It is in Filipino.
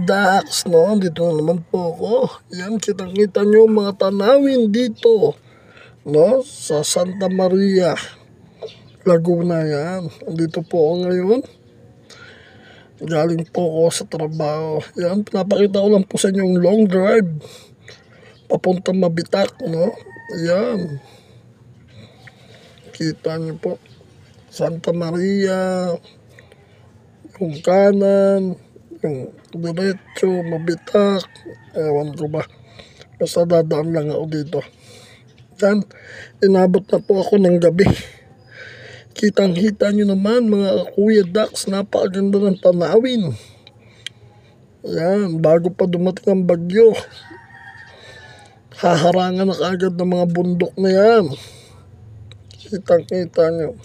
Dax, no? Dito na naman po ako. Yan, kitang-kita nyo mga tanawin dito, no? Sa Santa Maria, Laguna yan. Dito po ako ngayon. Galing po ako sa trabaho. Yan, pinapakita ko lang po sa inyo yung long drive. Papunta Mabitak, no? Yan. Kita nyo po. Santa Maria, yung kanan, yung diretso, Mabitak, ewan ko ba. Basta dadaan lang ako dito. Yan, inabot na po ako ng gabi. Kitang-kita nyo naman mga Kuya Dax, napakaganda ng tanawin. Yan, bago pa dumating ang bagyo. Haharangan na kaagad ng mga bundok na yan. Kitang-kita nyo.